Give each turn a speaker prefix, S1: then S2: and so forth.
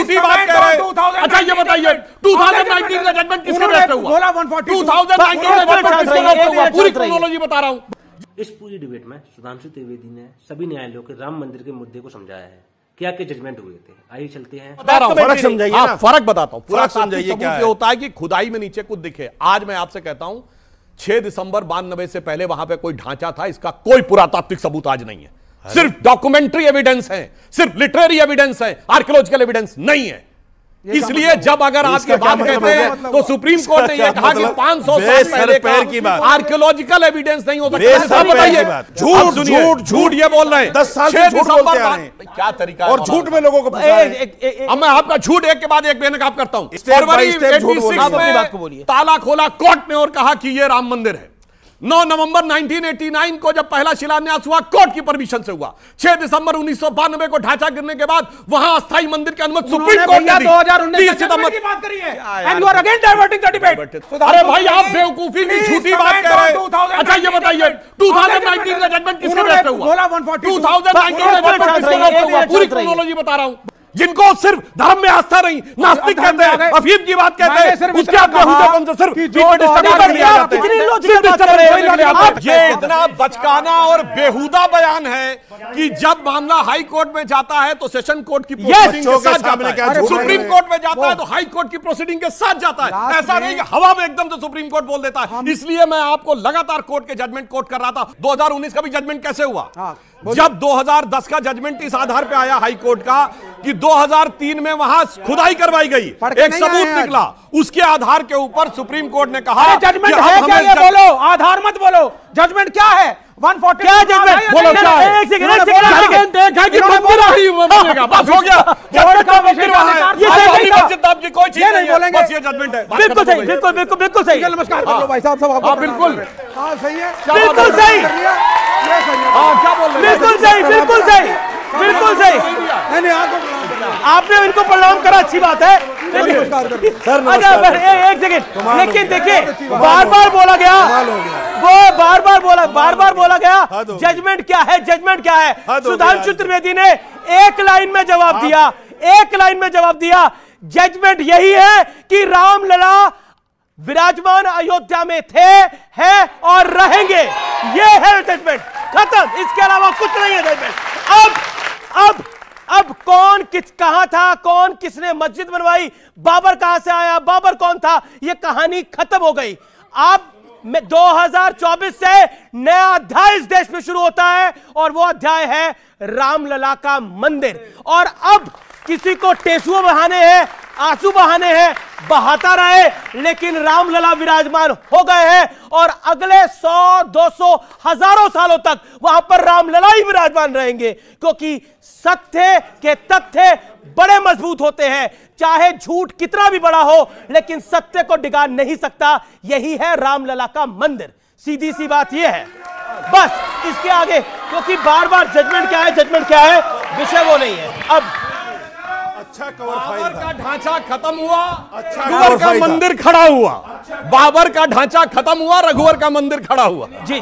S1: झूठी बात कह रहे हैं। अच्छा ये बताइए 2019 का जजमेंट किसके बेस पे हुआ? 2019 का जजमेंट किसके बेस पे हुआ? पूरी क्रोनोलॉजी बता रहा हूं।
S2: इस पूरी डिबेट में सुधांशु त्रिवेदी ने सभी न्यायालयों के राम मंदिर के मुद्दे को समझाया है। क्या क्या जजमेंट हुए थे, आइए चलते हैं।
S1: बता रहा हूं, फर्क समझाइए ना। फर्क बताता हूं। पूरा
S3: समझाइए क्या
S1: होता है कि खुदाई में नीचे कुछ दिखे। आज मैं आपसे कहता हूं 6 दिसंबर 92 से पहले वहां पे कोई ढांचा था, इसका कोई पुरातात्विक सबूत आज नहीं है। सिर्फ डॉक्यूमेंट्री एविडेंस है, सिर्फ लिटरेरी एविडेंस है, आर्कियोलॉजिकल एविडेंस नहीं है। इसलिए जब अगर आप ये बात कहते हैं तो सुप्रीम कोर्ट ने यह कहा कि 500 साल पहले का आर्कियोलॉजिकल एविडेंस नहीं हो सकता। बताइए झूठ ये बोल रहे हैं
S3: 10 साल से झूठ बोलते आ रहे हैं।
S1: क्या तरीका
S3: और झूठ में लोगों को
S1: अब मैं आपका झूठ एक के बाद एक बेनकाब करता हूं। फरवरी 86 में ताला खोला कोर्ट ने और कहा कि यह राम मंदिर है। 9 नवंबर 1989 को जब पहला शिलान्यास हुआ कोर्ट की परमिशन से हुआ। 6 दिसंबर 1992 को ढांचा गिरने के बाद वहां अस्थायी मंदिर की अनुमति सुप्रीम कोर्ट ने दी।
S4: 2019 की बात करी है and you are again diverting the debate.
S1: अरे भाई आप बेवकूफी की झूठी बात कह रहे हैं। अच्छा ये बताइए 2019 का जजमेंट किसके बेस पे हुआ? 2019 का जजमेंट किसके बेस पे हुआ? पूरी क्रोनोलॉजी बता रहा हूं। जिनको सिर्फ धर्म में आस्था नहीं, नास्तिक कहते हैं, अफीम की बात कहते हैं, उसके आप बेहुदेपन से सिर्फ ये इतना बचकाना और बेहुदा बयान है कि जब मामला हाई कोर्ट में जाता है तो सेशन कोर्ट की प्रोसीडिंग के साथ जाता है, सुप्रीम कोर्ट में जाता है तो हाई कोर्ट की प्रोसीडिंग के साथ जाता है। ऐसा नहीं कि हवा में एकदम से सुप्रीम कोर्ट बोल देता है। इसलिए मैं आपको लगातार कोर्ट के जजमेंट कोट कर रहा था। 2019 का भी जजमेंट कैसे हुआ? जब 2010 का जजमेंट इस आधार पे आया हाई कोर्ट का कि 2003 में वहां खुदाई करवाई गई, एक सबूत निकला, उसके आधार के ऊपर सुप्रीम कोर्ट ने कहा
S4: जजमेंट है क्या? ये बोलो, आधार मत बोलो, जजमेंट क्या है? 140
S1: क्या जजमेंट बोलो? क्या है? एक सेकंड है कि मंदिर ही बनेगा, बस हो गया। जजमेंट का मंदिर वहां है, ये सही मस्जिद नाम की कोई चीज नहीं बोलेंगे, बस ये जजमेंट है।
S4: बिल्कुल सही, बिल्कुल सही। नमस्कार भाई साहब, सब
S1: हां बिल्कुल
S4: हां सही है,
S1: बिल्कुल सही।
S4: ये सही है।
S1: हां क्या बोल रहे हैं?
S4: बिल्कुल सही, बिल्कुल सही। नहीं आपने इनको प्रणाम करा, अच्छी बात है। अच्छा एक सेकंड, लेकिन देखिए बार बार बोला गया, वो बार बार बोला गया जजमेंट क्या है, जजमेंट क्या है? सुधांशु त्रिवेदी ने एक लाइन में जवाब दिया, जजमेंट यही है कि रामलला विराजमान अयोध्या में थे, हैं और रहेंगे। ये है जजमेंट, खत्म, इसके अलावा कुछ नहीं है जजमेंट। अब कौन कहां था, कौन किसने मस्जिद बनवाई, बाबर कहां से आया, बाबर कौन था, यह कहानी खत्म हो गई। अब 2024 से नया अध्याय इस देश में शुरू होता है और वो अध्याय है रामलला का मंदिर। और अब किसी को टेसुए बहाने हैं, आंसू बहाने हैं, बहाता रहे, लेकिन रामलला विराजमान हो गए हैं और अगले 100, 200, हजारों सालों तक वहां पर रामलला ही विराजमान रहेंगे, क्योंकि सत्य के तथ्य बड़े मजबूत होते हैं। चाहे झूठ कितना भी बड़ा हो, लेकिन सत्य को डिगा नहीं सकता। यही है रामलला का मंदिर, सीधी सी बात यह है। बस इसके आगे, क्योंकि बार बार जजमेंट क्या है, विषय वो नहीं है। अब
S3: अच्छा कवर
S1: बाबर का ढांचा खत्म हुआ, रघुवर का मंदिर खड़ा हुआ। बाबर का ढांचा खत्म हुआ, रघुवर का मंदिर खड़ा हुआ।
S4: जी।